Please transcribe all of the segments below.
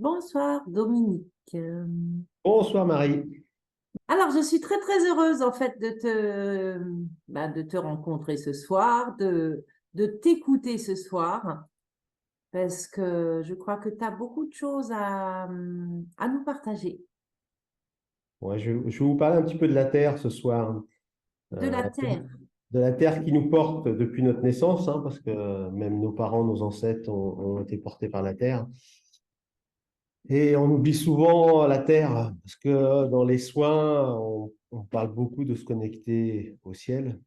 Bonsoir Dominique. Bonsoir Marie. Alors, je suis très très heureuse en fait de te rencontrer ce soir, de t'écouter ce soir, parce que je crois que tu as beaucoup de choses à nous partager. Ouais, je vais vous parler un petit peu de la Terre ce soir. De la Euh, terre. de la Terre qui nous porte depuis notre naissance, hein, parce que même nos parents, nos ancêtres ont été portés par la Terre. Et on oublie souvent la Terre, parce que dans les soins, on parle beaucoup de se connecter au ciel,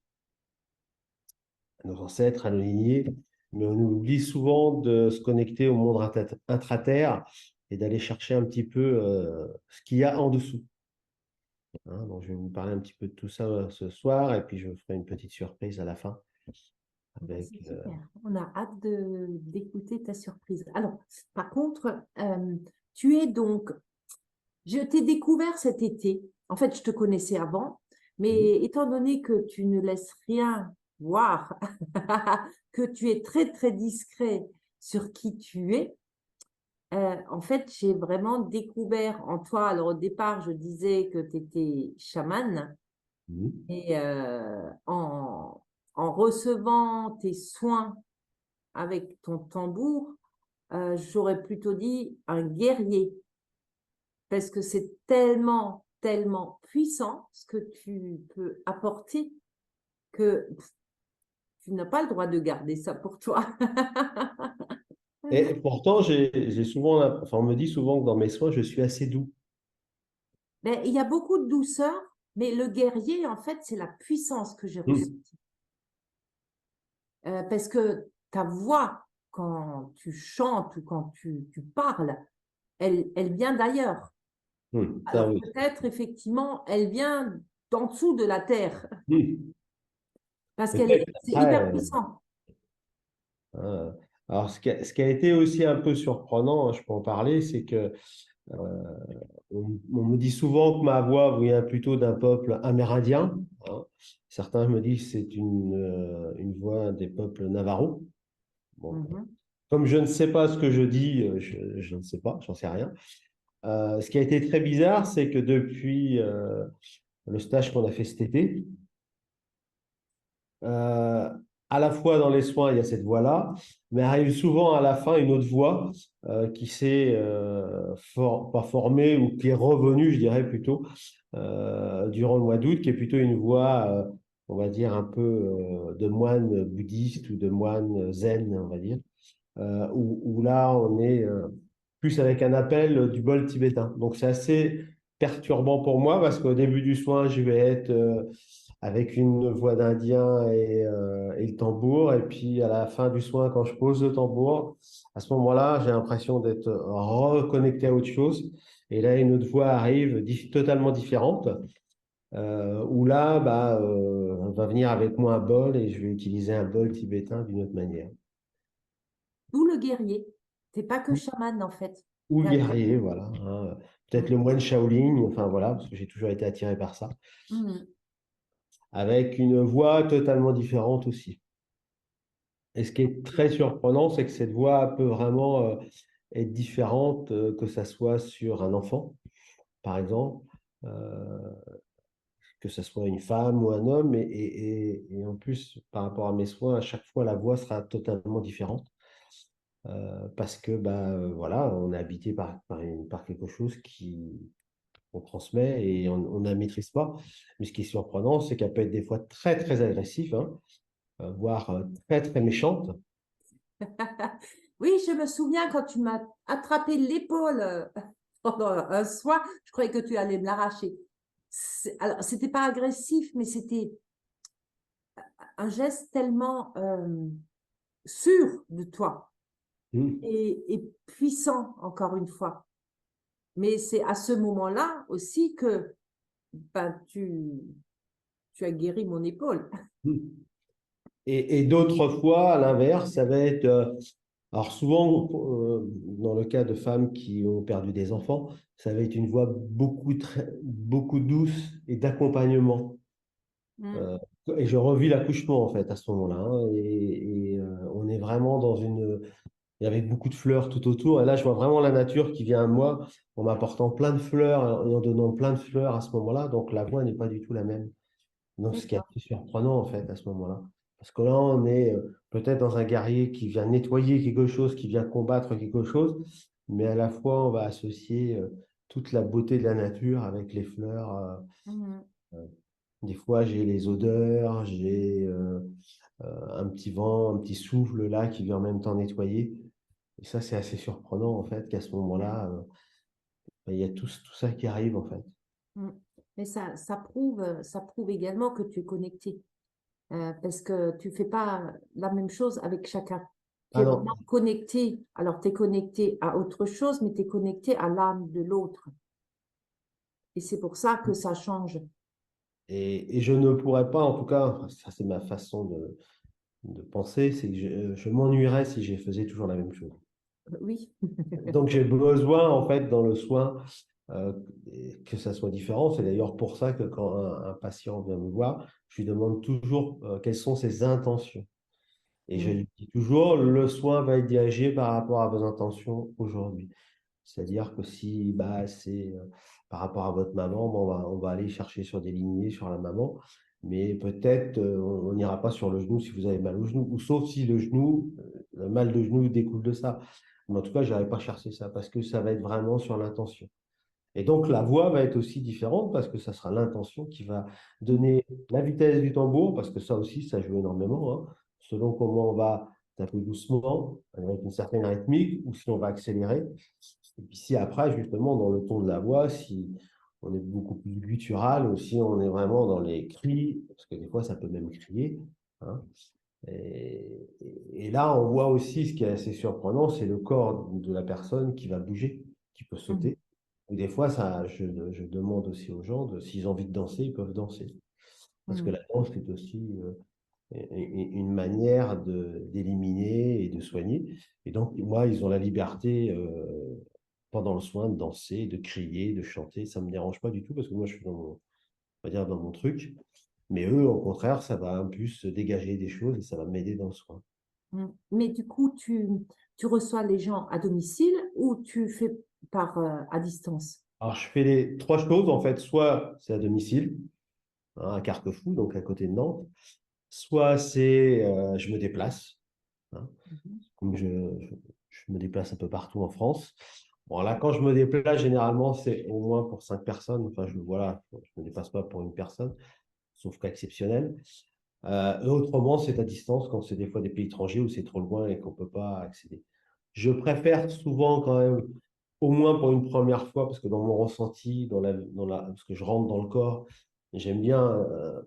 à nos ancêtres, à nos lignées, mais on oublie souvent de se connecter au monde intra-terre et d'aller chercher un petit peu ce qu'il y a en dessous. Hein. Donc, je vais vous parler un petit peu de tout ça ce soir et puis je vous ferai une petite surprise à la fin C'est avec. super. On a hâte d'écouter ta surprise. Alors, par contre, tu es donc, je t'ai découvert cet été. En fait, je te connaissais avant, Mhm. mais étant donné que tu ne laisses rien voir, que tu es très, très discret sur qui tu es, en fait, j'ai vraiment découvert en toi. Alors, au départ, je disais que tu étais chamane Mhm. et en recevant tes soins avec ton tambour, j'aurais plutôt dit un guerrier parce que c'est tellement, tellement puissant ce que tu peux apporter que tu n'as pas le droit de garder ça pour toi. Et pourtant, j'ai souvent, enfin, on me dit souvent que dans mes soins, je suis assez doux. Mais il y a beaucoup de douceur, mais le guerrier, en fait, c'est la puissance que j'ai Mhm. ressentie. Parce que ta voix, quand tu chantes ou quand tu parles, elle vient d'ailleurs. Mhm. Ça, Alors oui. peut-être, effectivement, elle vient d'en dessous de la terre, Mhm. parce Peut-être c'est hyper après. puissant. Hein. Alors, ce qui a été aussi un peu surprenant, hein, je peux en parler, c'est que on me dit souvent que ma voix vient plutôt d'un peuple amérindien. Hein. Certains me disent que c'est une voix des peuples Navajo. Bon, Mhm. comme je ne sais pas ce que je dis, je ne sais pas, j'en sais rien. Ce qui a été très bizarre, c'est que depuis le stage qu'on a fait cet été, euh, à la fois dans les soins, il y a cette voix-là, mais arrive souvent à la fin une autre voix qui s'est pas formée ou qui est revenue, je dirais plutôt, durant le mois d'août, qui est plutôt une voix, on va dire, un peu de moine bouddhiste ou de moine zen, on va dire, où là, on est plus avec un appel du bol tibétain. Donc, c'est assez perturbant pour moi parce qu'au début du soin, je vais être avec une voix d'Indien et le tambour. Et puis, à la fin du soin, quand je pose le tambour, à ce moment-là, j'ai l'impression d'être reconnecté à autre chose. Et là, une autre voix arrive totalement différente, où là, bah, on va venir avec moi un bol et je vais utiliser un bol tibétain d'une autre manière. D'où le guerrier. T'es pas que chaman, en fait. Ou T'es un guerrier, guerrier. voilà. Hein. Peut-être le Mhm. moine Shaolin, enfin voilà, parce que j'ai toujours été attiré par ça, Mhm. avec une voix totalement différente aussi. Et ce qui est très surprenant, c'est que cette voix peut vraiment être différente, que ça soit sur un enfant, par exemple, euh, que ce soit une femme ou un homme, et en plus, par rapport à mes soins, à chaque fois, la voix sera totalement différente. Parce que bah, voilà, on est habité par quelque chose qu'on transmet et on ne la maîtrise pas. Mais ce qui est surprenant, c'est qu'elle peut être des fois très, très agressive, hein, voire très, très méchante. Oui, je me souviens quand tu m'as attrapé l'épaule pendant un soir, je croyais que tu allais me l'arracher. Alors, c'était pas agressif, mais c'était un geste tellement sûr de toi Hmm. et puissant, encore une fois. Mais c'est à ce moment-là aussi que ben, tu as guéri mon épaule. Hmm. Et d'autres fois, à l'inverse, ça va être, alors souvent, dans le cas de femmes qui ont perdu des enfants, ça va être une voix beaucoup douce et d'accompagnement. Mm. Euh, et je revis l'accouchement, en fait, à ce moment-là. Hein, et on est vraiment dans une. et avec beaucoup de fleurs tout autour. Et là, je vois vraiment la nature qui vient à moi en m'apportant plein de fleurs et en donnant plein de fleurs à ce moment-là. Donc, la voix n'est pas du tout la même. Donc, ce qui est D'accord. assez surprenant, en fait, à ce moment-là. Parce que là, on est peut-être dans un guerrier qui vient nettoyer quelque chose, qui vient combattre quelque chose, mais à la fois, on va associer toute la beauté de la nature avec les fleurs. Mhm. Euh, des fois, j'ai les odeurs, j'ai un petit vent, un petit souffle là qui vient en même temps nettoyer. Et ça, c'est assez surprenant, en fait, qu'à ce moment-là, il y a tout ça qui arrive, en fait. Mhm. Mais ça prouve également que tu es connecté. Parce que tu fais pas la même chose avec chacun. Tu Ah es non, vraiment connecté. Alors, tu es connecté à autre chose, mais tu es connecté à l'âme de l'autre. Et c'est pour ça que ça change. et je ne pourrais pas, en tout cas, ça c'est ma façon de penser, c'est que je m'ennuierais si je faisais toujours la même chose. Oui. Donc j'ai besoin, en fait, dans le soin, euh, que ça soit différent. C'est d'ailleurs pour ça que quand un patient vient me voir, je lui demande toujours quelles sont ses intentions. Et je Mm. lui dis toujours, le soin va être dirigé par rapport à vos intentions aujourd'hui. C'est-à-dire que si bah, c'est par rapport à votre maman, bon, on va aller chercher sur des lignées sur la maman, mais peut-être on n'ira pas sur le genou si vous avez mal au genou, ou sauf si le genou, le mal de genou découle de ça. Mais en tout cas, je n'irai pas chercher ça parce que ça va être vraiment sur l'intention. Et donc, la voix va être aussi différente parce que ça sera l'intention qui va donner la vitesse du tambour, parce que ça aussi, ça joue énormément, hein, selon comment on va taper doucement, avec une certaine rythmique, ou si on va accélérer. Et puis si après, justement, dans le ton de la voix, si on est beaucoup plus guttural, ou si on est vraiment dans les cris, parce que des fois, ça peut même crier, hein. Et là, on voit aussi ce qui est assez surprenant, c'est le corps de la personne qui va bouger, qui peut Mm. sauter. Et des fois, ça, je demande aussi aux gens, s'ils ont envie de danser, ils peuvent danser. Parce que Mm. la danse est aussi une manière d'éliminer et de soigner. Et donc, moi, ils ont la liberté, pendant le soin, de danser, de crier, de chanter. Ça ne me dérange pas du tout parce que moi, je suis on va dire, dans mon truc. Mais eux, au contraire, ça va un peu se dégager des choses et ça va m'aider dans le soin. Mm. Mais du coup, tu reçois les gens à domicile ou tu fais à distance? Alors, je fais les trois choses, en fait. Soit c'est à domicile, hein, à Carquefou, donc à côté de Nantes. Soit c'est, je me déplace, hein, Mhm. comme je me déplace un peu partout en France. Bon, là, quand je me déplace, généralement, c'est au moins pour 5 personnes. Enfin, voilà, je ne me déplace pas pour une personne, sauf cas exceptionnel. Autrement, c'est à distance quand c'est des fois des pays étrangers où c'est trop loin et qu'on ne peut pas accéder. Je préfère souvent quand même, au moins pour une première fois, parce que dans mon ressenti, parce que je rentre dans le corps, j'aime bien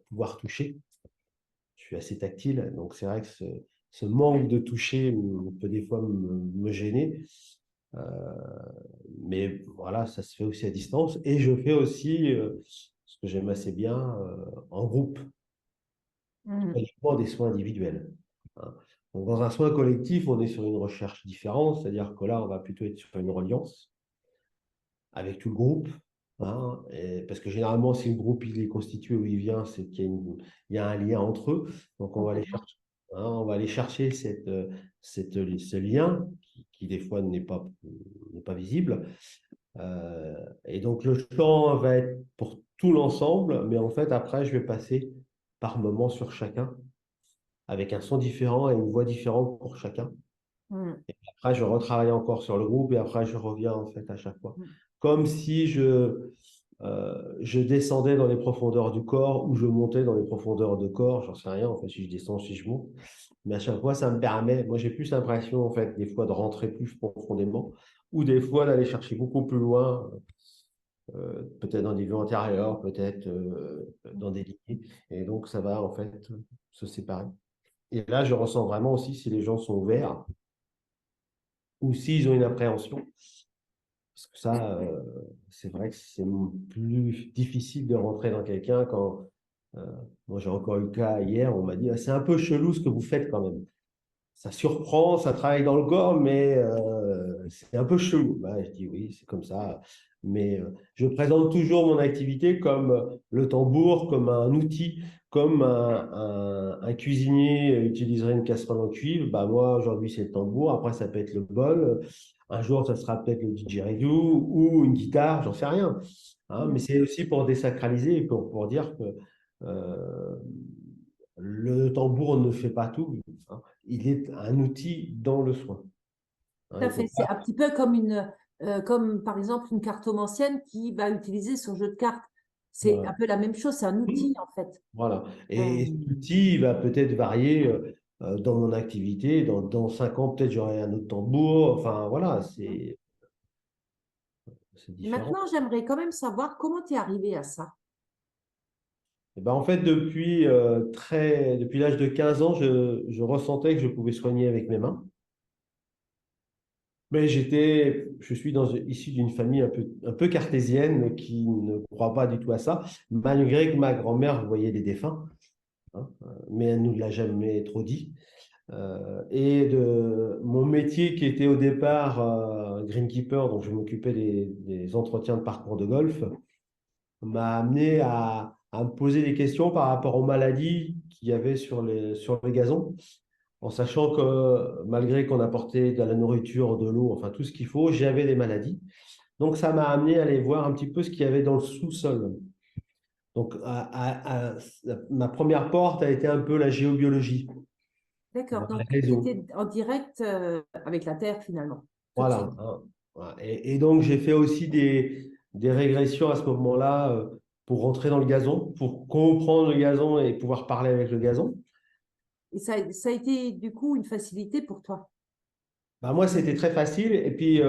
pouvoir toucher. Je suis assez tactile, donc c'est vrai que ce manque de toucher peut des fois me gêner. Euh, mais voilà, ça se fait aussi à distance. Et je fais aussi, ce que j'aime assez bien, en groupe, pas Mm. uniquement des soins individuels, hein. Donc, dans un soin collectif, on est sur une recherche différente, c'est-à-dire que là, on va plutôt être sur une reliance avec tout le groupe, hein, parce que généralement, si le groupe il est constitué où il vient, c'est il y a un lien entre eux. Donc, on va aller Complètement. chercher, hein, on va aller chercher ce lien qui des fois n'est pas visible. Et donc, le chant va être pour tout l'ensemble, mais en fait, après, je vais passer par moments sur chacun, avec un son différent et une voix différente pour chacun. Mm. Après, je retravaille encore sur le groupe et après, je reviens en fait à chaque fois. Mm. Comme si je descendais dans les profondeurs du corps ou je montais dans les profondeurs de corps, j'en sais rien en fait, si je descends, si je monte. Mais à chaque fois, ça me permet, moi j'ai plus l'impression en fait, des fois de rentrer plus profondément ou des fois d'aller chercher beaucoup plus loin, peut-être dans des vues antérieures, peut-être dans des lignées. Et donc, ça va en fait se séparer. Et là, je ressens vraiment aussi si les gens sont ouverts ou s'ils ont une appréhension. Parce que ça, c'est vrai que c'est plus difficile de rentrer dans quelqu'un quand. euh, Moi, j'ai encore eu le cas hier, on m'a dit, ah, c'est un peu chelou ce que vous faites quand même. Ça surprend, ça travaille dans le corps, mais c'est un peu chelou. Bah, je dis oui, c'est comme ça. Mais je présente toujours mon activité comme le tambour, comme un outil, comme un cuisinier utiliserait une casserole en cuivre. Bah, moi, aujourd'hui, c'est le tambour. Après, ça peut être le bol. Un jour, ça sera peut-être le didgeridoo ou une guitare, j'en sais rien. Hein. Mais Mm. c'est aussi pour désacraliser et pour dire que euh, le tambour ne fait pas tout. Hein. Il est un outil dans le soin. Hein. Tout Il à faut fait. C'est pas. un petit peu comme comme par exemple une cartomancienne qui va utiliser son jeu de cartes. C'est un Voilà. peu la même chose, c'est un outil en fait. Voilà. Et Euh, cet outil il va peut-être varier dans mon activité. Dans 5 ans, peut-être j'aurai un autre tambour. Enfin, voilà, c'est différent. Maintenant, j'aimerais quand même savoir comment tu es arrivé à ça. Et ben, en fait, depuis l'âge de 15 ans, je ressentais que je pouvais soigner avec mes mains. Mais je suis issu d'une famille un peu cartésienne qui ne croit pas du tout à ça, malgré que ma grand-mère voyait des défunts, hein, mais elle ne nous l'a jamais trop dit. Et de mon métier qui était au départ greenkeeper, donc je m'occupais des entretiens de parcours de golf, m'a amené à me poser des questions par rapport aux maladies qu'il y avait sur les gazons, en sachant que malgré qu'on apportait de la nourriture, de l'eau, enfin tout ce qu'il faut, j'avais des maladies. Donc ça m'a amené à aller voir un petit peu ce qu'il y avait dans le sous-sol. Donc ma première porte a été un peu la géobiologie, D'accord. la Donc, tu raison. étais en direct avec la Terre finalement, tout de suite. Voilà, hein. Voilà. Et donc, j'ai fait aussi des régressions à ce moment-là pour rentrer dans le gazon, pour comprendre le gazon et pouvoir parler avec le gazon. Et ça a été du coup une facilité pour toi. Bah, moi, c'était très facile. Et puis,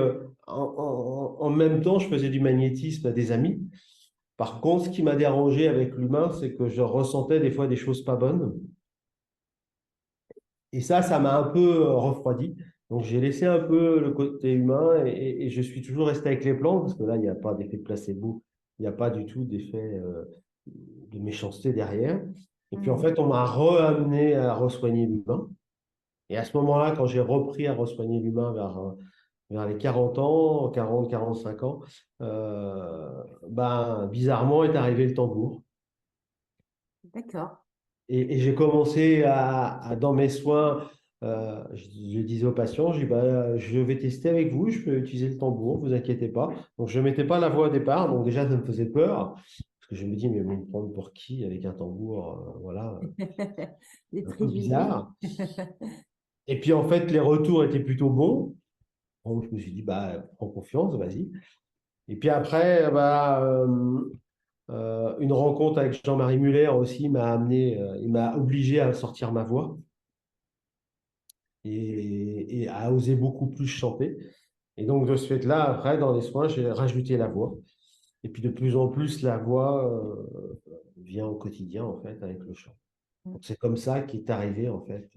en même temps, je faisais du magnétisme à des amis. Par contre, ce qui m'a dérangé avec l'humain, c'est que je ressentais des fois des choses pas bonnes. Et ça m'a un peu refroidi. Donc, j'ai laissé un peu le côté humain et je suis toujours resté avec les plantes parce que là, il n'y a pas d'effet de placebo, il n'y a pas du tout d'effet de méchanceté derrière. Et puis, en Mhm. fait, on m'a re-amené à re-soigner l'humain. Et à ce moment-là, quand j'ai repris à re-soigner l'humain vers les 40 ans, 40, 45 ans, ben, bizarrement est arrivé le tambour. D'accord. Et j'ai commencé dans mes soins, je disais aux patients, je dis, bah, je vais tester avec vous, je peux utiliser le tambour, vous inquiétez pas. Donc, je ne mettais pas la voix au départ, donc déjà, ça me faisait peur, parce que je me dis, mais ils vont me prendre pour qui avec un tambour, voilà, Les un peu préjugés. bizarre. Et puis, en fait, les retours étaient plutôt bons. Donc, je me suis dit, bah, prends confiance, vas-y. Et puis après, bah, une rencontre avec Jean-Marie Muller aussi m'a amené, il m'a obligé à sortir ma voix. Et à oser beaucoup plus chanter. Et donc, de ce fait-là, après, dans les soins, j'ai rajouté la voix. Et puis, de plus en plus, la voix vient au quotidien, en fait, avec le chant. Donc, c'est comme ça qu'est arrivé, en fait.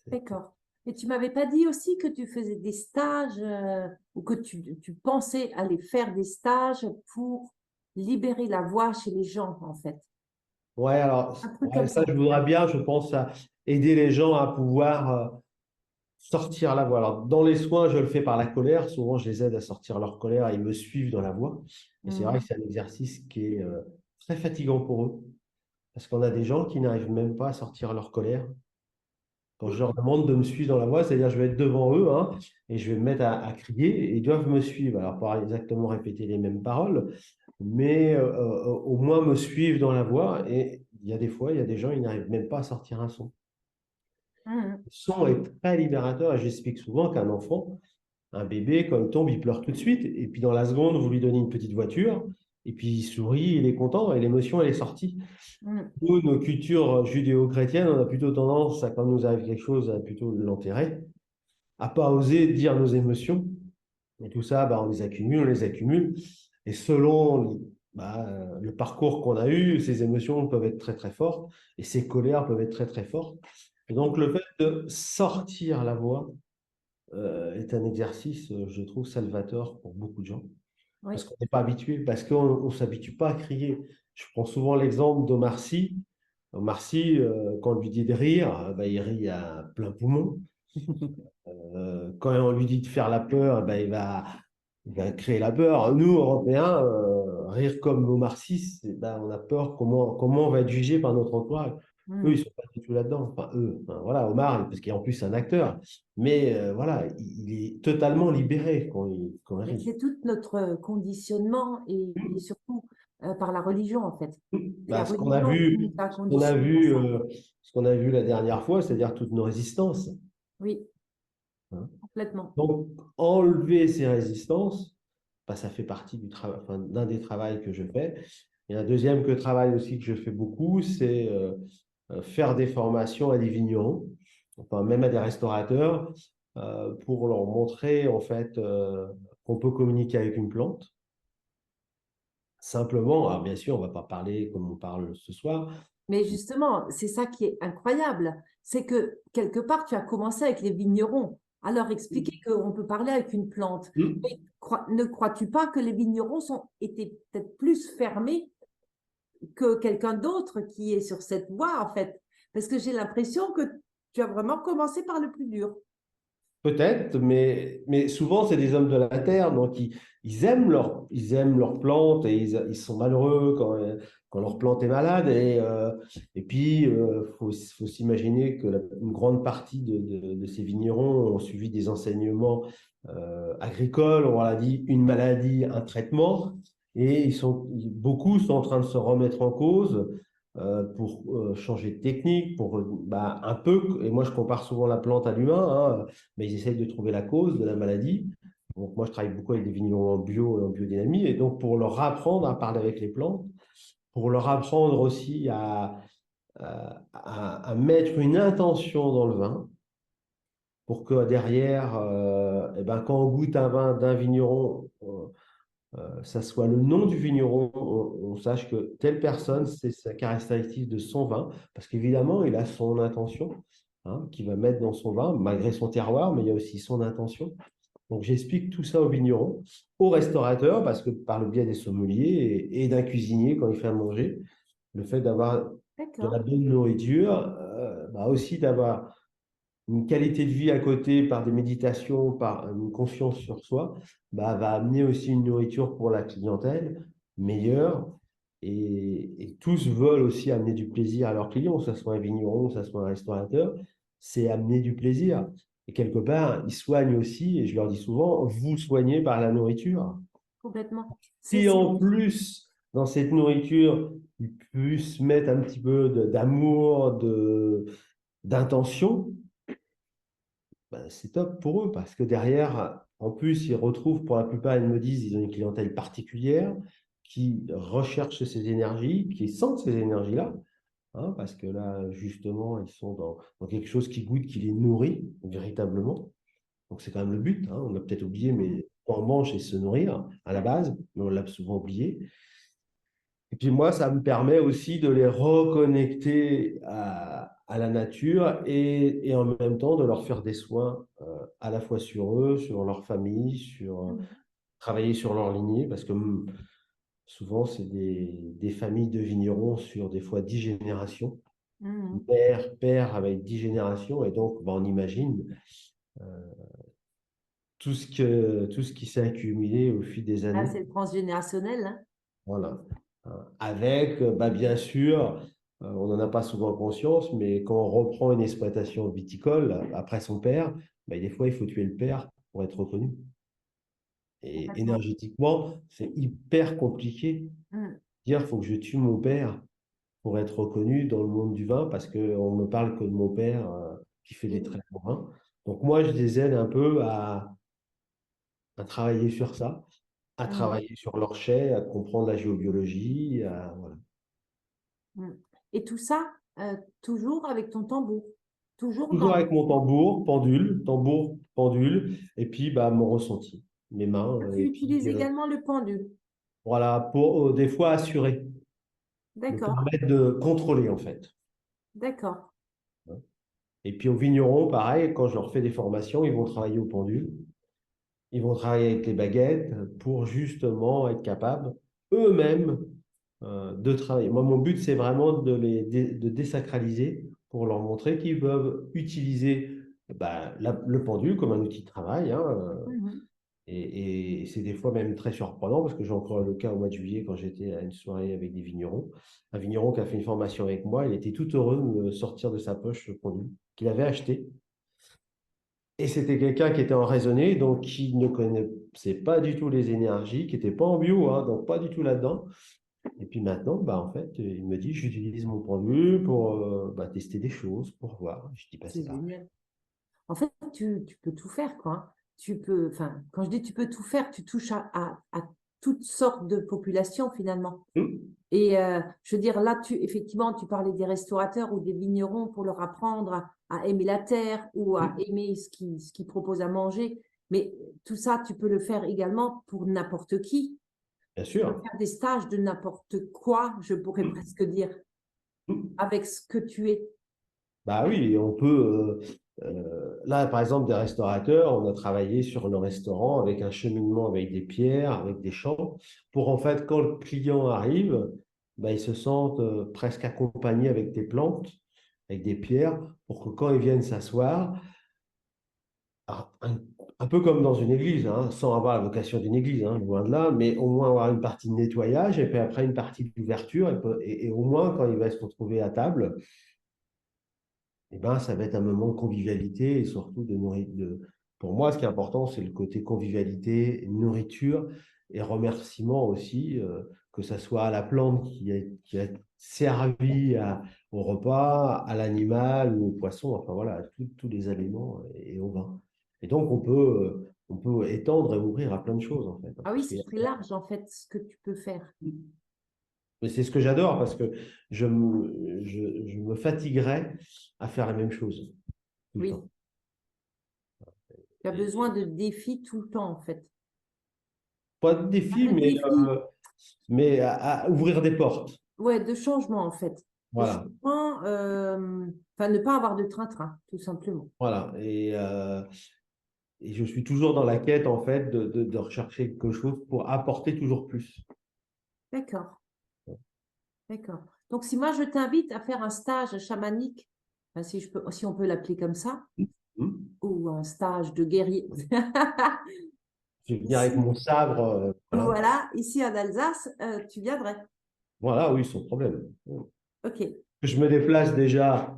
D'accord. Et tu m'avais pas dit aussi que tu faisais des stages ou que tu pensais aller faire des stages pour libérer la voix chez les gens, en fait. Ouais, alors, Un truc ouais, comme ça, ça. je voudrais bien, je pense, à aider les gens à pouvoir sortir la voix. Alors, dans les soins, je le fais par la colère. Souvent, je les aide à sortir leur colère et ils me suivent dans la voix. Et c'est vrai que Mhm. c'est un exercice qui est très fatigant pour eux. Parce qu'on a des gens qui n'arrivent même pas à sortir leur colère. Quand je leur demande de me suivre dans la voie, c'est-à-dire je vais être devant eux hein, et je vais me mettre à crier et ils doivent me suivre. Alors, pas exactement répéter les mêmes paroles, mais au moins me suivre dans la voie. Et il y a des fois, il y a des gens, ils n'arrivent même pas à sortir un son. Mhm. Le son est très libérateur et j'explique souvent qu'un enfant, un bébé, quand il tombe, il pleure tout de suite. Et puis dans la seconde, vous lui donnez une petite voiture et puis il sourit, il est content et l'émotion, elle est sortie. Mhm. Nous, nos cultures judéo-chrétiennes, on a plutôt tendance à, quand nous arrive quelque chose, à plutôt l'enterrer, à pas oser dire nos émotions. Et tout ça, bah, on les accumule, on les accumule. Et selon bah, le parcours qu'on a eu, ces émotions peuvent être très, très fortes et ces colères peuvent être très, très fortes. Et donc, le fait de sortir la voix est un exercice, je trouve, salvateur pour beaucoup de gens. Oui. Parce qu'on n'est pas habitué, parce qu'on ne s'habitue pas à crier. Je prends souvent l'exemple d'Omar Sy. Omar Sy, quand on lui dit de rire, bah, il rit à plein poumon. Quand on lui dit de faire la peur, bah, il va il va créer la peur. Nous, Européens, rire comme Omar Sy, ben, on a peur comment on va être jugé par notre entourage. Eux, ils Hmm. ne sont pas du tout là-dedans. Enfin, eux, enfin, voilà, Omar, parce qu'en plus, c'est un acteur. Mais voilà, il est totalement libéré quand il Mais rit. c'est tout notre conditionnement et surtout par la religion, en fait. C'est la Bah, religion qui nous a ce qu'on a conditionnés à vu, ça. ce qu'on a vu la dernière fois, c'est-à-dire toutes nos résistances, Oui, hein. complètement. Donc, enlever ces résistances, bah, ça fait partie du travail, enfin, d'un des travaux que je fais. Et un deuxième travail aussi que je fais beaucoup, c'est faire des formations à des vignerons, enfin même à des restaurateurs, pour leur montrer en fait qu'on peut communiquer avec une plante. Simplement, alors bien sûr, on ne va pas parler comme on parle ce soir. Mais justement, c'est ça qui est incroyable. C'est que quelque part, tu as commencé avec les vignerons. Alors expliquer qu'on peut parler avec une plante. Hmm. Mais ne crois-tu pas que les vignerons étaient peut-être plus fermés que quelqu'un d'autre qui est sur cette voie, en fait? Parce que j'ai l'impression que tu as vraiment commencé par le plus dur. Peut-être, mais souvent, c'est des hommes de la terre, donc ils aiment leurs plantes et ils sont malheureux quand leur plante est malade. Et puis, faut s'imaginer que une grande partie de ces vignerons ont suivi des enseignements agricoles, on l'a dit, une maladie, un traitement, et beaucoup sont en train de se remettre en cause pour changer de technique, pour bah, un peu, et moi je compare souvent la plante à l'humain, hein, mais ils essayent de trouver la cause de la maladie. Donc, moi, je travaille beaucoup avec des vignerons en bio et en biodynamie. Et donc, pour leur apprendre à parler avec les plantes, pour leur apprendre aussi à mettre une intention dans le vin, pour que derrière, eh ben, quand on goûte un vin d'un vigneron, ça soit le nom du vigneron, on sache que telle personne, c'est sa caractéristique de son vin, parce qu'évidemment, il a son intention, hein, qu'il va mettre dans son vin, malgré son terroir, mais il y a aussi son intention. Donc, j'explique tout ça aux vignerons, aux restaurateurs, parce que par le biais des sommeliers et d'un cuisinier quand il fait à manger, le fait d'avoir de la D'accord. bonne nourriture, bah aussi d'avoir une qualité de vie à côté par des méditations, par une confiance sur soi, bah, va amener aussi une nourriture pour la clientèle meilleure. Et tous veulent aussi amener du plaisir à leurs clients, que ce soit un vigneron, que ce soit un restaurateur, c'est amener du plaisir. Et quelque part, ils soignent aussi, et je leur dis souvent, vous soignez par la nourriture. Complètement. Si en plus, dans cette nourriture, ils puissent mettre un petit peu d'amour, d'intention, ben, c'est top pour eux parce que derrière, en plus, ils retrouvent, pour la plupart, ils me disent, ils ont une clientèle particulière qui recherche ces énergies, qui sentent ces énergies-là, hein, parce que là, justement, ils sont dans quelque chose qui goûte, qui les nourrit véritablement. Donc, c'est quand même le but, hein. On a peut-être oublié, Mhm. mais on mange et se nourrir à la base, mais on l'a souvent oublié. Et puis moi, ça me permet aussi de les reconnecter à la nature et en même temps de leur faire des soins à la fois sur eux, sur leur famille, sur Mhm. travailler sur leur lignée, parce que souvent, c'est des familles de vignerons sur des fois 10 générations, Mhm. mère, père avec 10 générations, et donc bah, on imagine tout ce qui s'est accumulé au fil des Ah, années. c'est le transgénérationnel, hein. Voilà. Avec, bah, bien sûr, on n'en a pas souvent conscience, mais quand on reprend une exploitation viticole après son père, bah, des fois, il faut tuer le père pour être reconnu. Et Complètement. énergétiquement, c'est hyper compliqué. Mhm. Dire, il faut que je tue mon père pour être reconnu dans le monde du vin, parce qu'on ne me parle que de mon père qui fait Et des oui. très bons vins. Donc moi, je les aide un peu à travailler sur ça, à Mhm. travailler sur leur chai, à comprendre la géobiologie, voilà. Mhm. Et tout ça, toujours avec ton tambour. Toujours Toujours dans... avec mon tambour, pendule, et puis bah, mon ressenti, mes mains, Ah, tu et puis utilises également le pendule. voilà, pour des fois assurer, me D'accord, permettre de contrôler en fait. d'accord. Et puis aux vignerons, pareil, quand je leur fais des formations, ils vont travailler au pendule, ils vont travailler avec les baguettes pour justement être capables eux-mêmes de travailler. Moi, mon but, c'est vraiment de désacraliser pour leur montrer qu'ils peuvent utiliser bah, le pendule comme un outil de travail, hein, Mhm. Et c'est des fois même très surprenant parce que j'ai encore le cas au mois de juillet quand j'étais à une soirée avec des vignerons. Un vigneron qui a fait une formation avec moi, il était tout heureux de me sortir de sa poche le produit qu'il avait acheté. Et c'était quelqu'un qui était en raisonné, donc qui ne connaissait pas du tout les énergies, qui n'était pas en bio, hein, donc pas du tout là-dedans. Et puis maintenant, bah, en fait, il me dit, j'utilise mon produit pour bah, tester des choses, pour voir. Je dis, bah, C'est c'est pas. génial. En fait, tu peux tout faire, quoi, hein. Tu peux, enfin, quand je dis tu peux tout faire, tu touches à toutes sortes de populations finalement. Hum, Et je veux dire, là, effectivement, tu parlais des restaurateurs ou des vignerons pour leur apprendre à aimer la terre ou à hum, aimer ce qu'ils proposent à manger. Mais tout ça, tu peux le faire également pour n'importe qui. bien Tu peux sûr. faire des stages de n'importe quoi, je pourrais Hum, presque dire, hum. avec ce que tu es. Bah oui, on peut. Là, par exemple, des restaurateurs, on a travaillé sur le restaurant avec un cheminement avec des pierres, avec des champs, pour en fait, quand le client arrive, bah, ils se sentent presque accompagnés avec des plantes, avec des pierres, pour que quand ils viennent s'asseoir, ah, un peu comme dans une église, hein, sans avoir la vocation d'une église, hein, loin de là, mais au moins avoir une partie de nettoyage et puis après une partie d'ouverture, et au moins quand il va se retrouver à table eh ben, ça va être un moment de convivialité et surtout de nourriture. Pour moi, ce qui est important, c'est le côté convivialité, nourriture et remerciement aussi, que ce soit à la plante qui a servi au repas, à l'animal ou au poisson, enfin voilà, à tous les aliments et au vin. Et donc, on peut étendre et ouvrir à plein de choses, en fait, hein, Ah oui, parce que c'est très large en fait ce que tu peux faire. mais c'est ce que j'adore parce que je me fatiguerais à faire la même chose tout le temps. Oui, tu as besoin de défis tout le temps en fait. Pas de défi, Pas de défis, mais à ouvrir des portes. ouais, de changement en fait. De Voilà, changement, enfin ne pas avoir de train-train, tout simplement. voilà. Et je suis toujours dans la quête, en fait, de rechercher quelque chose pour apporter toujours plus. D'accord, d'accord. Donc si moi je t'invite à faire un stage chamanique, enfin, si je peux, si on peut l'appeler comme ça, Hmm. ou un stage de guerrier, Je vais venir avec ici, mon sabre, voilà. voilà, ici en Alsace, tu viendrais. Voilà, oui, sans problème. Ok, Je me déplace déjà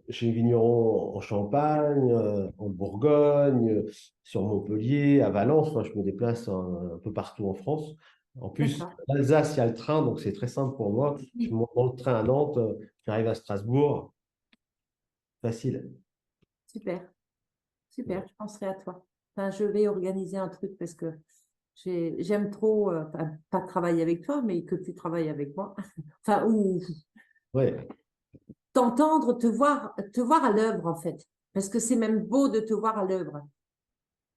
chez Vigneron en Champagne, en Bourgogne, sur Montpellier, à Valence. Enfin, je me déplace un peu partout en France. En plus, d'accord. l'Alsace, il y a le train, donc c'est très simple pour moi. Je Oui. monte dans le train à Nantes, j'arrive à Strasbourg, facile. Super, super, je penserai à toi. Enfin, je vais organiser un truc parce que j'aime trop, enfin, pas travailler avec toi, mais que tu travailles avec moi. Enfin, ou Ouais, t'entendre, te voir à l'œuvre, en fait. Parce que c'est même beau de te voir à l'œuvre.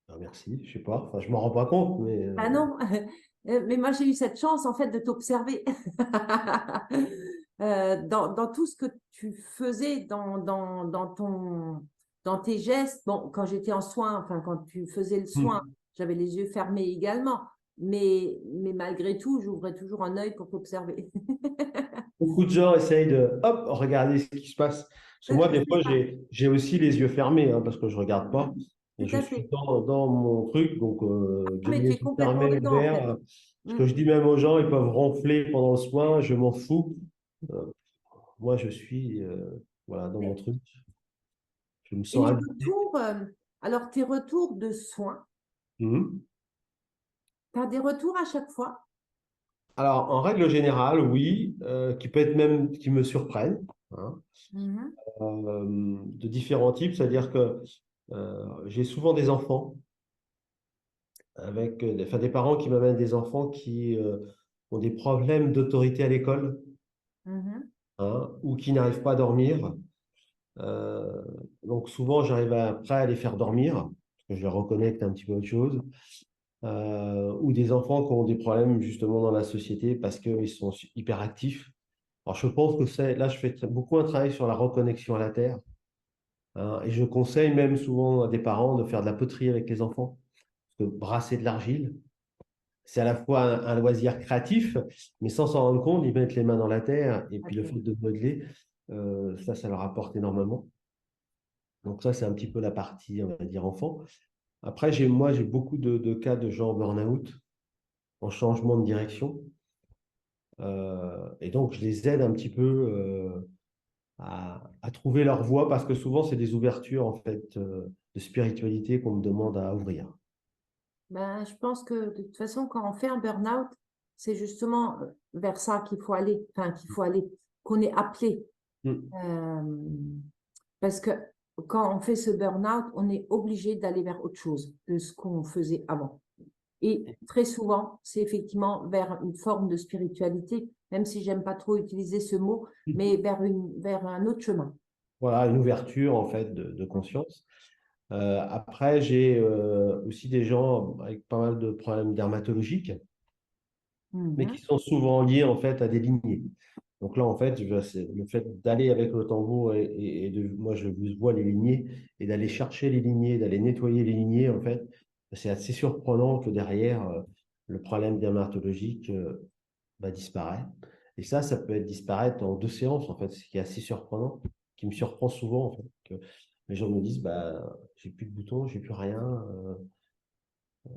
ah, merci, je sais pas, enfin, je m'en rends pas compte, mais Ah non, mais moi j'ai eu cette chance, en fait, de t'observer. Dans tout ce que tu faisais, dans tes gestes. Bon, quand j'étais en soins, enfin, quand tu faisais le soin, hmm. j'avais les yeux fermés également. Mais malgré tout, j'ouvrais toujours un œil pour t'observer. Beaucoup de gens essayent de, hop, regarder ce qui se passe. Parce que moi, des C'est fois, ça, j'ai aussi les yeux fermés, hein, parce que je regarde pas. Et tout je à suis fait. dans mon truc, donc Ah, j'ai mais les tu es yeux complètement fermés, dedans, en ouverts. fait. Ce Mm. que je dis même aux gens, ils peuvent ronfler pendant le soin, je m'en fous. Euh, Moi, je suis voilà, dans mon truc. Je me Et sens les habité. retours, alors tes retours de soins, Mhm. tu as des retours à chaque fois? Alors, en règle générale, oui, qui peut être même qui me surprennent, hein, Mhm. de différents types, c'est-à-dire que j'ai souvent des enfants avec enfin, des parents qui m'amènent des enfants qui ont des problèmes d'autorité à l'école, Mhm. hein, ou qui n'arrivent pas à dormir. Euh, donc souvent, j'arrive après à les faire dormir, parce que je les reconnecte un petit peu à autre chose. Ou des enfants qui ont des problèmes justement dans la société parce qu'ils sont hyper actifs. Alors je pense que là, je fais beaucoup un travail sur la reconnexion à la terre, hein, et je conseille même souvent à des parents de faire de la poterie avec les enfants, parce que brasser de l'argile, c'est à la fois un loisir créatif, mais sans s'en rendre compte, ils mettent les mains dans la terre et puis le fait D'accord. de modeler, ça leur apporte énormément. Donc ça, c'est un petit peu la partie, on va dire, enfant. Après, moi, j'ai beaucoup de cas de gens en burn-out, en changement de direction. Et donc, je les aide un petit peu à trouver leur voie parce que souvent, c'est des ouvertures en fait de spiritualité qu'on me demande à ouvrir. Ben, je pense que de toute façon, quand on fait un burn-out, c'est justement vers ça qu'il faut aller, enfin, qu'on est appelé. Mm. Euh, Parce que quand on fait ce burn-out, on est obligé d'aller vers autre chose de ce qu'on faisait avant. Et très souvent, c'est effectivement vers une forme de spiritualité, même si j'aime pas trop utiliser ce mot, mais vers un autre chemin. Voilà, une ouverture en fait de conscience. Après, j'ai aussi des gens avec pas mal de problèmes dermatologiques, mais qui Mhm. sont souvent liés en fait à des lignées. Donc là, en fait, c'est le fait d'aller avec le tambour moi, je vois les lignées et d'aller chercher les lignées, d'aller nettoyer les lignées, en fait, c'est assez surprenant que derrière, le problème dermatologique disparaît. Et ça peut être disparaître en 2 séances, en fait, ce qui est assez surprenant, qui me surprend souvent, en fait, que les gens me disent, bah, j'ai plus de boutons, j'ai plus rien,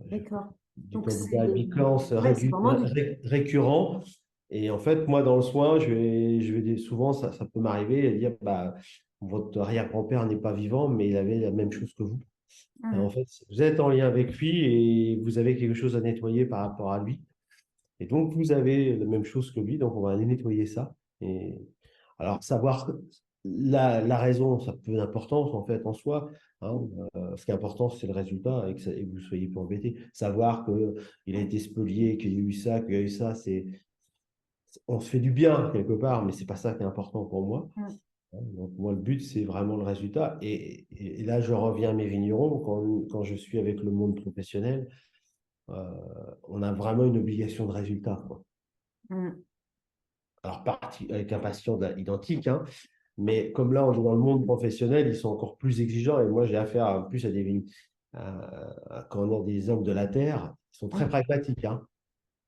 j'ai D'accord. du Donc, candidat albicans ouais, c'est vraiment du. récurrent. Et en fait, moi, dans le soin, souvent, ça peut m'arriver et dire, bah, votre arrière-grand-père n'est pas vivant, mais il avait la même chose que vous. Et en Mhm. fait, vous êtes en lien avec lui et vous avez quelque chose à nettoyer par rapport à lui. Et donc, vous avez la même chose que lui, donc on va aller nettoyer ça. Et alors, savoir la raison, ça a peu d'importance en fait en soi, hein. Ce qui est important, c'est le résultat et que vous ne soyez pas embêté. Savoir qu'il a été spolié, qu'il y a eu ça, qu'il y a eu ça, on se fait du bien quelque part, mais c'est pas ça qui est important pour moi. Mhm. Hein. Donc, moi, le but, c'est vraiment le résultat. Et là, je reviens à mes vignerons, quand je suis avec le monde professionnel, euh, on a vraiment une obligation de résultat, quoi. Mhm. Alors, avec un patient identique, hein, mais comme là, on est dans le monde professionnel, ils sont encore plus exigeants. Et moi, j'ai affaire plus à quand on a des hommes de la terre, ils sont très Mhm. pragmatiques, hein.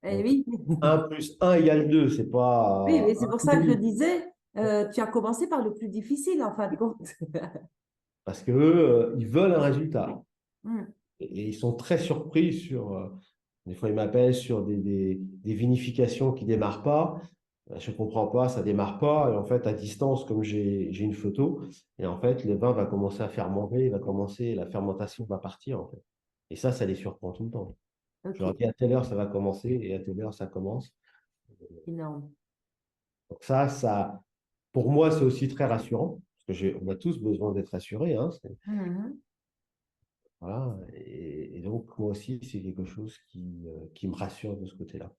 Eh Donc, oui. 1 + 1 = 2, c'est Oui, pas mais c'est pour ça que je disais, tu as commencé par le plus difficile, en fin de compte. parce qu'eux, ils veulent un résultat. Mhm. Et ils sont très surpris des fois, ils m'appellent sur des vinifications qui ne démarrent pas. Je ne comprends pas, ça ne démarre pas. Et en fait, à distance, comme j'ai une photo, et en fait, le vin va commencer à fermenter, la fermentation va partir, en fait. Et ça les surprend tout le temps. Je leur Ok, dis à telle heure, ça va commencer, et à telle heure, ça commence. énorme. Donc pour moi, c'est aussi très rassurant, parce que on a tous besoin d'être rassurés, hein. Mhm. Voilà. Et donc, moi aussi, c'est quelque chose qui me rassure de ce côté-là.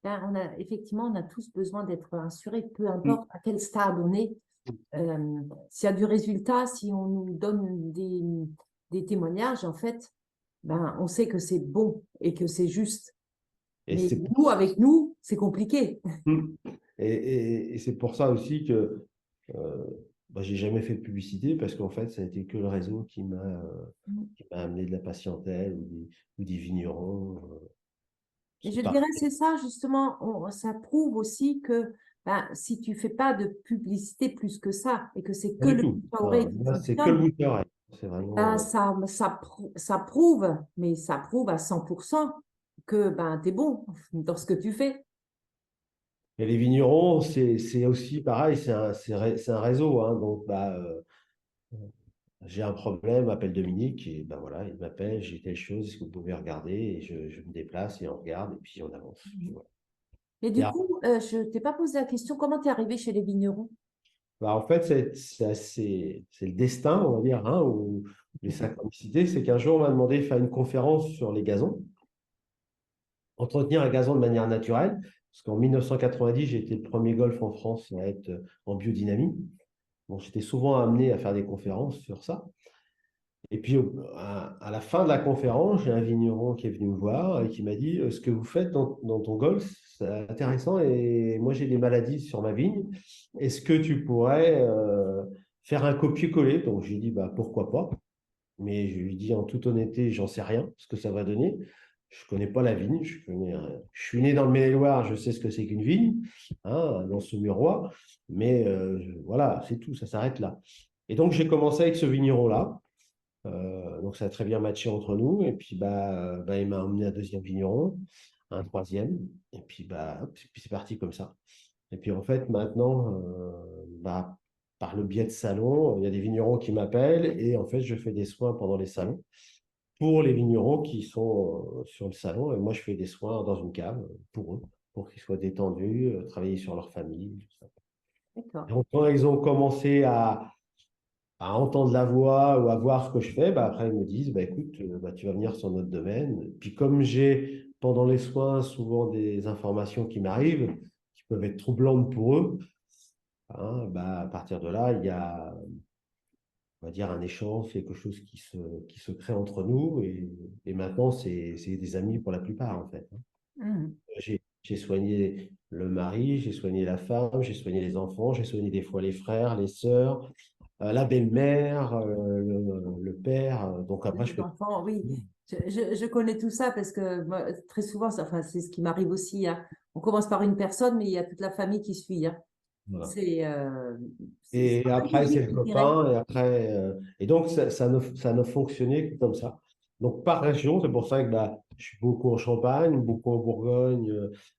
Ben, effectivement, on a tous besoin d'être assurés, peu Mm. importe à quel stade on est. S'il y a du résultat, si on nous donne des témoignages, en fait, ben, on sait que c'est bon et que c'est juste. Et Mais c'est nous, avec nous, c'est compliqué. Mm. Et c'est pour ça aussi que euh, j'ai jamais fait de publicité parce qu'en fait, ça a été que le réseau qui m'a amené de la patientèle ou des vignerons. Et C'est je pas dirais, c'est ça, justement, ça prouve aussi que ben, si tu fais pas de publicité plus que ça et que c'est pas que du le tout. bouche à oreille Enfin, qui moi, c'est que le fonctionne, bouche à oreille. C'est vraiment. ben, ça prouve, mais ça prouve à 100% que ben, tu es bon dans ce que tu fais. Et les vignerons, c'est aussi pareil, c'est un réseau, hein. Donc, j'ai un problème, appelle Dominique, et ben voilà, il m'appelle, j'ai telle chose, est-ce que vous pouvez regarder? Et je me déplace et on regarde, et puis on avance. Puis voilà. Et Il y du a coup, je t'ai pas posé la question, comment tu es arrivé chez les vignerons? En fait, c'est le destin, on va dire, hein, ou les synchronicités. C'est qu'un jour, on m'a demandé de faire une conférence sur les gazons, entretenir un gazon de manière naturelle. Parce qu'en 1990, j'ai été le premier golf en France à être en biodynamie. Bon, j'étais souvent amené à faire des conférences sur ça. Et puis, à la fin de la conférence, j'ai un vigneron qui est venu me voir et qui m'a dit, ce que vous faites dans ton golf, c'est intéressant et moi, j'ai des maladies sur ma vigne. Est-ce que tu pourrais faire un copier-coller? Donc, j'ai dit, bah, pourquoi pas? Mais je lui dis en toute honnêteté, j'en sais rien, ce que ça va donner. Je connais pas la vigne. Je suis né dans le Maine-et-Loire, je sais ce que c'est qu'une vigne, hein, dans ce muroir. Mais voilà, c'est tout, ça s'arrête là. Et donc, j'ai commencé avec ce vigneron-là. Donc, ça a très bien matché entre nous. Et puis, il m'a emmené à un deuxième vigneron, à un troisième. Et puis, hop, puis c'est parti comme ça. Et puis, en fait, maintenant, par le biais de salons, il y a des vignerons qui m'appellent. Et en fait, je fais des soins pendant les salons pour les vignerons qui sont sur le salon. Et moi, je fais des soins dans une cave pour eux, pour qu'ils soient détendus, travailler sur leur famille, tout ça. D'accord. Donc, quand ils ont commencé à entendre la voix ou à voir ce que je fais, après, ils me disent, écoute, tu vas venir sur notre domaine. Puis, comme j'ai, pendant les soins, souvent des informations qui m'arrivent, qui peuvent être troublantes pour eux, hein, à partir de là, il y a, on va dire, un échange, quelque chose qui se crée entre nous. Et maintenant, c'est des amis pour la plupart, en fait, hein. Mhm. J'ai soigné le mari, j'ai soigné la femme, j'ai soigné les enfants, j'ai soigné des fois les frères, les sœurs, la belle-mère, le père. Donc après, je Les fais. enfants, oui. Je connais tout ça parce que moi, très souvent, enfin, c'est ce qui m'arrive aussi, hein. On commence par une personne, mais il y a toute la famille qui suit, hein. Voilà. C'est Et un peu après, c'est logique, le je dirais. copain, et après. Et donc, ça ne fonctionnait que comme ça. Donc, par région, c'est pour ça que je suis beaucoup en Champagne, beaucoup en Bourgogne,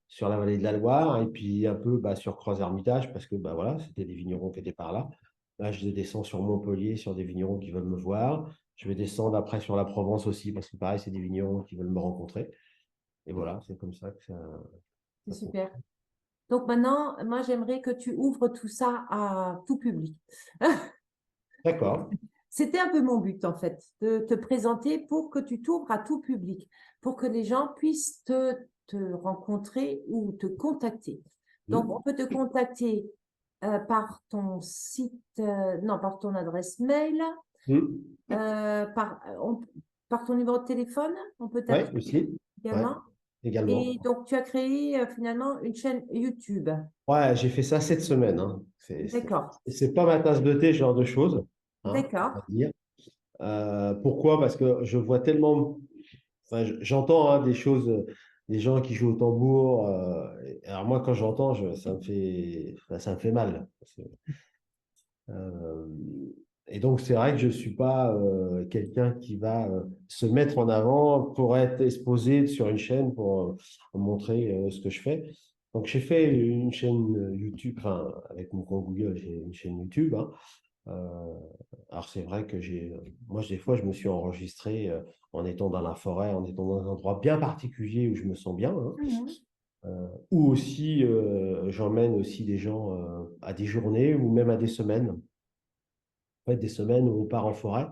sur la vallée de la Loire, et puis un peu sur Creuse-Hermitage, parce que voilà, c'était des vignerons qui étaient par là. Là, je descends sur Montpellier, sur des vignerons qui veulent me voir. Je vais descendre après sur la Provence aussi, parce que pareil, c'est des vignerons qui veulent me rencontrer. Et voilà, c'est comme ça que C'est ça fonctionne. super. Donc maintenant, moi, j'aimerais que tu ouvres tout ça à tout public. D'accord. C'était un peu mon but, en fait, de te présenter pour que tu t'ouvres à tout public, pour que les gens puissent te rencontrer ou te contacter. Donc, on Hmm. peut te contacter par ton site, non, par ton adresse mail, Hmm. euh, par, on- par ton numéro de téléphone, on peut Oui, t'appeler aussi. Ouais, également. Et également. donc, tu as créé finalement une chaîne YouTube. Ouais, j'ai fait ça cette semaine, hein. D'accord, C'est pas ma tasse de thé, ce genre de choses, hein, on d'accord. va dire. Pourquoi? Parce que je vois tellement, enfin, j'entends, hein, des choses, des gens qui jouent au tambour. Alors moi, quand j'entends, ça me fait mal. Euh, et donc, c'est vrai que je ne suis pas quelqu'un qui va se mettre en avant pour être exposé sur une chaîne pour montrer ce que je fais. Donc, j'ai fait une chaîne YouTube, enfin, avec mon compte Google, j'ai une chaîne YouTube, hein. Euh, alors, c'est vrai que moi, des fois, je me suis enregistré en étant dans la forêt, en étant dans un endroit bien particulier où je me sens bien, hein. Mhm. Ou aussi, j'emmène aussi des gens à des journées ou même à des semaines. En fait, des semaines où on part en forêt,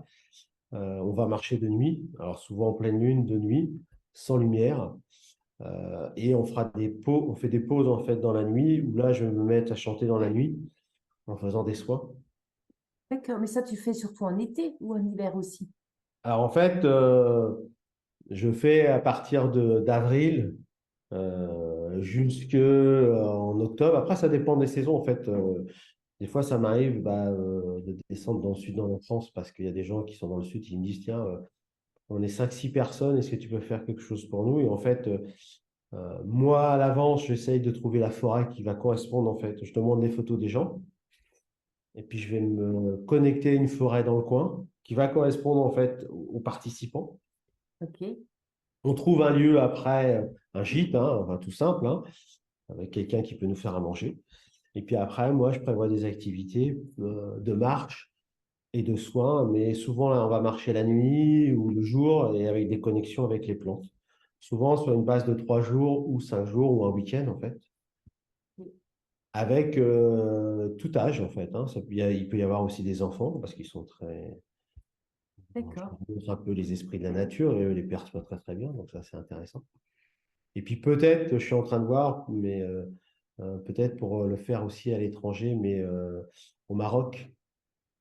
on va marcher de nuit, alors souvent en pleine lune, de nuit, sans lumière, et on fait des pauses en fait dans la nuit, où là je vais me mettre à chanter dans la nuit en faisant des soins. D'accord, mais ça, tu fais surtout en été ou en hiver aussi? Alors en fait, je fais à partir d'avril jusqu'en octobre. Après, ça dépend des saisons en fait. Des fois, ça m'arrive de descendre dans le sud, dans la France, parce qu'il y a des gens qui sont dans le sud, qui me disent, tiens, on est cinq six personnes, est-ce que tu peux faire quelque chose pour nous? Et en fait, moi, à l'avance, j'essaye de trouver la forêt qui va correspondre, en fait. Je demande des photos des gens, et puis je vais me connecter à une forêt dans le coin qui va correspondre, en fait, aux participants. Ok, On trouve un lieu après, un gîte, hein, enfin, tout simple, hein, avec quelqu'un qui peut nous faire à manger. Et puis après, moi, je prévois des activités de marche et de soins, mais souvent, là, on va marcher la nuit ou le jour et avec des connexions avec les plantes. Souvent sur une base de 3 jours ou 5 jours ou un week-end, en fait, avec tout âge, en fait, hein. Il peut y avoir aussi des enfants parce qu'ils sont très. Bon, je d'accord. leur montre un peu les esprits de la nature et eux les perçoivent très, très bien, donc ça, c'est intéressant. Et puis peut-être, je suis en train de voir, mais peut-être pour le faire aussi à l'étranger, mais au Maroc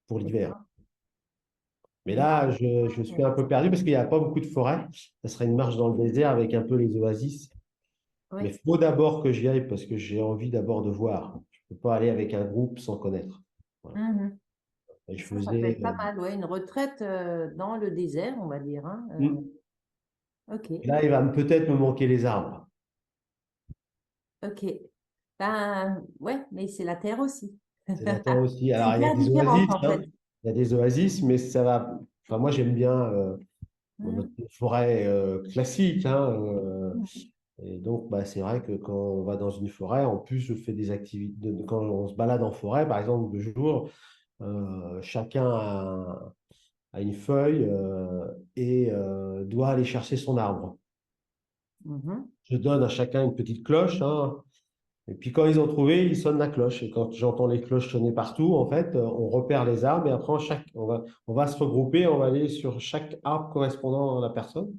pour l'hiver. D'accord. Mais D'accord. là, je suis un peu perdu parce qu'il n'y a pas beaucoup de forêt. Ça serait une marche dans le désert avec un peu les oasis. Mais Oui. il faut d'abord que j'y aille parce que j'ai envie d'abord de voir. Je ne peux pas aller avec un groupe sans connaître. Voilà. Mhm. Et je Ça peut faisais. être pas mal, ouais, une retraite dans le désert, on va dire, hein. Ok, Là, peut-être me manquer les arbres. ok. Ben, ouais, mais c'est la terre aussi. C'est la terre aussi. C'est Alors, une il y a terre des différente, oasis, en hein. fait. Il y a des oasis, mais ça va. enfin, moi, j'aime bien notre Mhm. forêt classique, hein, Mhm. et donc, bah, c'est vrai que quand on va dans une forêt, en plus, je fais des activités. Quand on se balade en forêt, par exemple, de jour, chacun a une feuille et doit aller chercher son arbre. Mhm. Je donne à chacun une petite cloche, hein, et puis quand ils ont trouvé, ils sonnent la cloche. Et quand j'entends les cloches sonner partout, en fait, on repère les arbres et après, on va se regrouper, on va aller sur chaque arbre correspondant à la personne.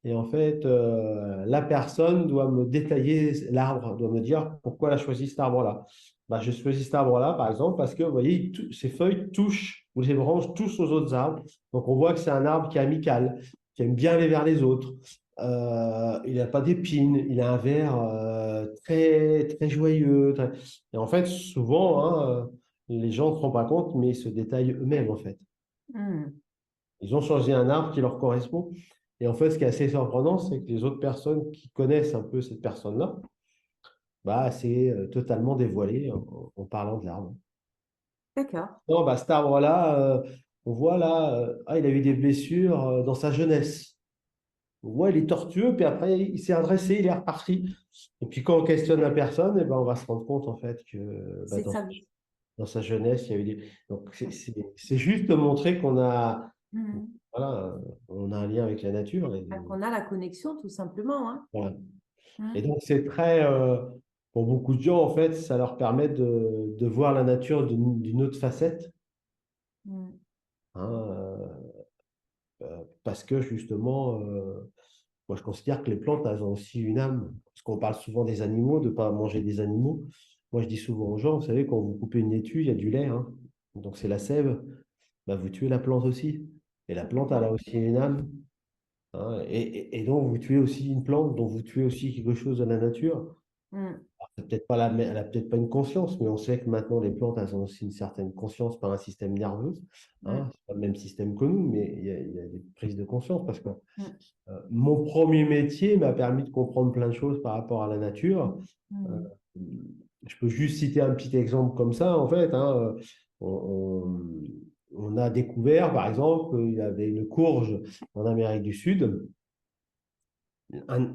Et en fait, la personne doit me détailler l'arbre, doit me dire pourquoi elle a choisi cet arbre-là. Bah, j'ai choisi cet arbre-là, par exemple, parce que, vous voyez, ses feuilles touchent, ou ses branches touchent aux autres arbres. Donc, on voit que c'est un arbre qui est amical, qui aime bien aller vers les autres. Il n'a pas d'épines, il a un vert très, très joyeux. Et en fait, souvent, hein, les gens ne se rendent pas compte, mais ils se détaillent eux-mêmes, en fait. Mhm. Ils ont choisi un arbre qui leur correspond. Et en fait, ce qui est assez surprenant, c'est que les autres personnes qui connaissent un peu cette personne-là, bah, c'est totalement dévoilé en parlant de l'arbre. D'accord. Non, bah, cet arbre-là, on voit là, ah, il a eu des blessures dans sa jeunesse. On voit, il est tortueux, puis après, il s'est redressé, il est reparti. Et puis quand on questionne la personne, eh ben, on va se rendre compte en fait que bah, C'est sa vie. dans sa jeunesse, il y a eu des... Donc, c'est juste de montrer qu'on a, Mhm. voilà, on a un lien avec la nature. Ah, qu'on a la connexion, tout simplement, hein. Voilà. Et Mhm. donc, c'est très, pour beaucoup de gens, en fait, ça leur permet de voir la nature d'une autre facette, Mhm. hein, parce que justement, moi, je considère que les plantes, elles ont aussi une âme, parce qu'on parle souvent des animaux, de ne pas manger des animaux. Moi, je dis souvent aux gens, vous savez, quand vous coupez une laitue, il y a du lait, hein, donc c'est la sève, bah, vous tuez la plante aussi. Et la plante, elle a Complètement. aussi une âme, hein, et donc, vous tuez aussi une plante, donc vous tuez aussi quelque chose de la nature. Mhm. Elle a peut-être pas une conscience, mais on sait que maintenant les plantes, elles ont aussi une certaine conscience par un système nerveux. Hein. Mhm. C'est pas le même système que nous, mais il y a des prises de conscience parce que Mhm. mon premier métier m'a permis de comprendre plein de choses par rapport à la nature. Euh, Mhm. je peux juste citer un petit exemple comme ça, en fait. Hein. On, on a découvert, par exemple, qu'il y avait une courge en Amérique du Sud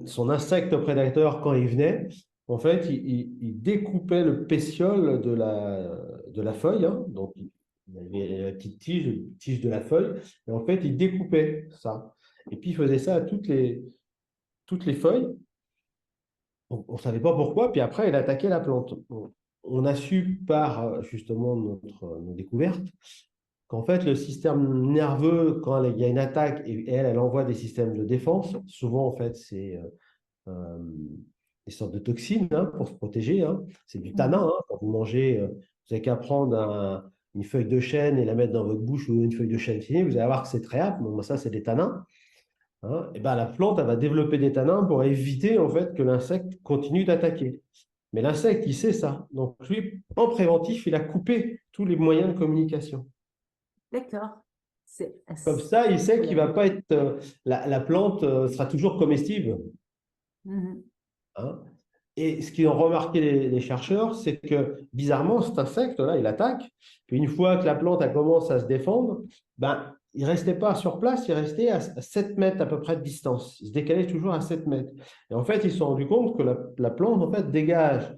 son insecte prédateur, quand il venait, en fait, il découpait le pétiole de la feuille. Hein. Donc, il y avait la petite tige de la feuille. Et en fait, il découpait ça. Et puis, il faisait ça à toutes les feuilles. On ne savait pas pourquoi. Puis après, il attaquait la plante. On a su par justement nos découvertes qu'en fait, le système nerveux, quand il y a une attaque et elle, elle envoie des systèmes de défense, souvent, en fait, c'est euh, des sortes de toxines hein, pour se protéger. Hein. C'est du tanin. Mhm. Hein. Quand vous mangez, vous n'avez qu'à prendre une feuille de chêne et la mettre dans votre bouche ou une feuille de chêne finie, vous allez voir que c'est très âpre. Bon, ça, c'est des tanins. Hein. Et ben, la plante, elle va développer des tanins pour éviter en fait que l'insecte continue d'attaquer. Mais l'insecte, il sait ça. Donc, lui, en préventif, il a coupé tous les moyens de communication. D'accord. Comme C'est ça, il sait qu'il incroyable. va pas être. La plante sera toujours comestible. Mhm. Hein. Et ce qu'ils ont remarqué les chercheurs, c'est que bizarrement, cet insecte-là, il attaque. Puis une fois que la plante elle commence à se défendre, ben, il ne restait pas sur place, il restait à 7 mètres à peu près de distance. Il se décalait toujours à 7 mètres. Et en fait, ils se sont rendus compte que la plante, en fait, dégage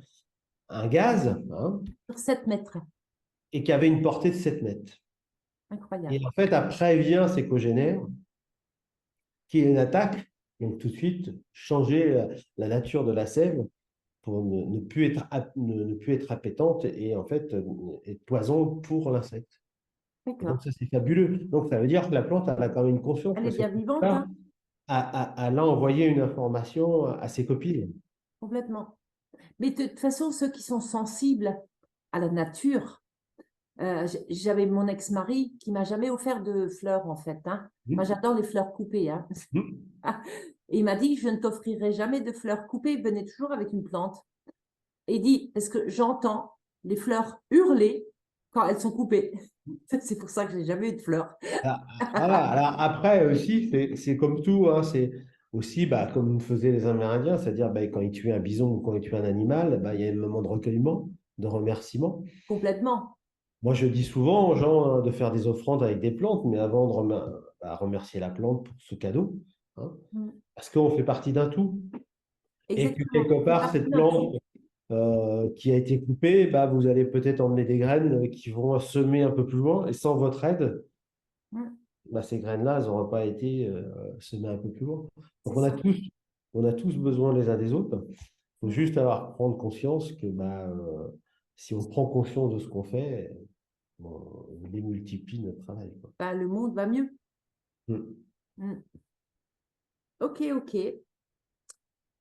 un gaz hein, Sur 7 mètres. et qui avait une portée de 7 mètres. Et Incroyable. en fait, elle prévient ses congénères qu'il y a une attaque, donc tout de suite changer la nature de la sève pour ne plus être, ne plus être appétante et en fait être poison pour l'insecte. Et donc D'accord. ça, c'est fabuleux. Donc ça veut dire que la plante, elle a quand même une conscience Elle que est bien cette vivante, plante-là hein, elle a envoyé une information à ses copines. complètement. Mais de toute façon, ceux qui sont sensibles à la nature, j'avais mon ex-mari qui m'a jamais offert de fleurs, en fait. Hein. Moi, Mmh. j'adore les fleurs coupées. Hein. Mmh. Et il m'a dit, je ne t'offrirai jamais de fleurs coupées. Il venait toujours avec une plante. Et il dit, parce que j'entends les fleurs hurler quand elles sont coupées. C'est pour ça que j'ai jamais eu de fleurs. Voilà. Alors après aussi, c'est comme tout, hein, c'est aussi bah, comme faisaient les Amérindiens, c'est-à-dire bah, quand ils tuaient un bison ou quand ils tuaient un animal, bah, il y a un moment de recueillement, de remerciement. Complètement. Moi, je dis souvent aux gens de faire des offrandes avec des plantes, mais avant de remercier la plante pour ce cadeau, hein, Mm. parce qu'on fait partie d'un tout. Et que Exactement. quelque C'est part, parti cette d'un tout. plante qui a été coupée, bah, vous allez peut-être emmener des graines qui vont semer un peu plus loin. Et sans votre aide, Mm. bah, ces graines-là, elles n'auraient pas été semées un peu plus loin. C'est Donc ça. on a tous besoin les uns des autres. Il faut Mm. juste prendre conscience que bah, si on prend conscience de ce qu'on fait, on démultiplie notre travail, quoi. Bah, le monde va mieux. Mm. Mm. Ok, ok.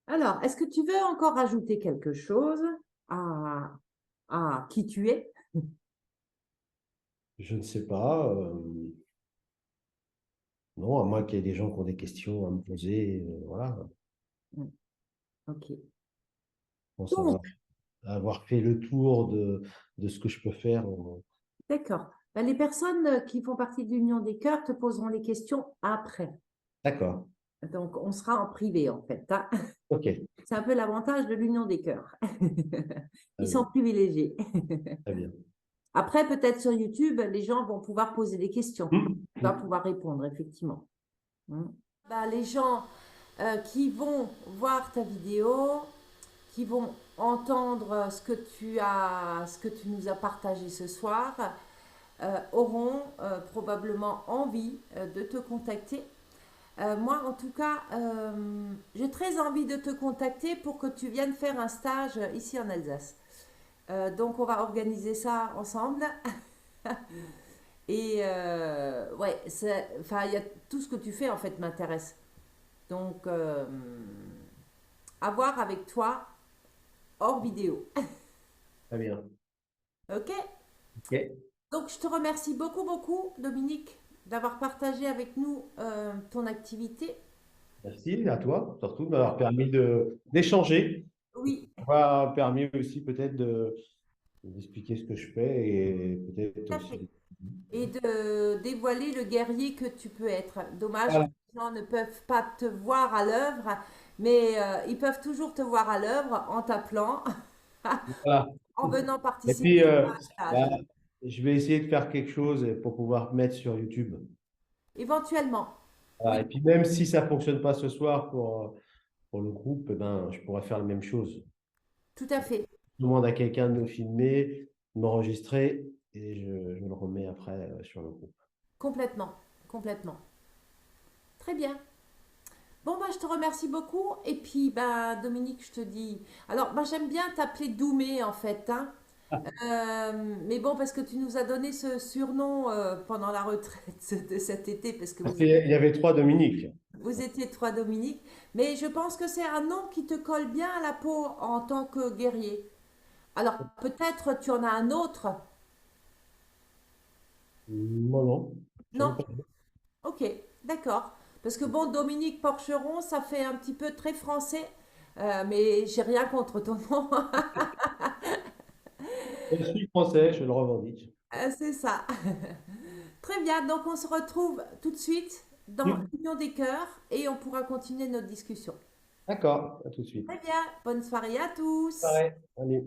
Alors, est-ce que tu veux encore rajouter quelque chose à, à qui tu es? Je ne sais pas. Non, à moins qu'il y ait des gens qui ont des questions à me poser. Voilà. Mm. Ok. Je pense Donc, avoir fait le tour de ce que je peux faire. d'accord. Bah, les personnes qui font partie de l'Union des cœurs te poseront les questions après. D'accord. Donc, on sera en privé, en fait, hein. Ok. C'est un peu l'avantage de l'Union des cœurs. Très Ils sont bien. privilégiés. Très bien. Après, peut-être sur YouTube, les gens vont pouvoir poser des questions. Mm. Tu vas Mm. pouvoir répondre, effectivement. Mm. Bah, les gens qui vont voir ta vidéo, qui vont entendre ce que tu nous as partagé ce soir, auront probablement envie de te contacter. Moi, en tout cas, j'ai très envie de te contacter pour que tu viennes faire un stage ici en Alsace. Donc, on va organiser ça ensemble. Et ouais, enfin, tout ce que tu fais en fait m'intéresse. Donc, à voir avec toi hors vidéo. Très bien. Ok? Ok. Donc, je te remercie beaucoup, beaucoup, Dominique, d'avoir partagé avec nous ton activité. Merci à toi, surtout de m'avoir permis d'échanger. Oui, Ça m'a permis aussi peut-être d'expliquer ce que je fais et peut-être tout à aussi. fait. Et de dévoiler le guerrier que tu peux être. Dommage que Voilà. les gens ne peuvent pas te voir à l'œuvre, mais ils peuvent toujours te voir à l'œuvre en t'appelant, Voilà. en venant Et puis, participer à un bah, stage. je vais essayer de faire quelque chose pour pouvoir mettre sur YouTube. Éventuellement, Voilà. oui, Et puis, même si ça ne fonctionne pas ce soir pour le groupe, eh ben, je pourrais faire la même chose. tout à fait, Je demande à quelqu'un de me filmer, de m'enregistrer et je le remets après sur le groupe. complètement, complètement. Très bien. Bon, bah, je te remercie beaucoup. Et puis, bah, Dominique, je te dis. Alors, bah, j'aime bien t'appeler Doumé, en fait, hein. Mais bon, parce que tu nous as donné ce surnom pendant la retraite de cet été, parce que Parce qu'il y avait trois Dominique. vous étiez trois Dominique. Mais je pense que c'est un nom qui te colle bien à la peau en tant que guerrier. Alors, peut-être tu en as un autre. Non, non. J'en ai Non? pas. Ok, d'accord. Parce que bon, Dominique Porcheron, ça fait un petit peu très français, mais j'ai rien contre ton nom. Je suis français, je le revendique. C'est ça. Très bien, donc on se retrouve tout de suite dans Hmm. l'Union des cœurs et on pourra continuer notre discussion. D'accord, à tout de suite. Très bien, bonne soirée à tous. Pareil. Allez.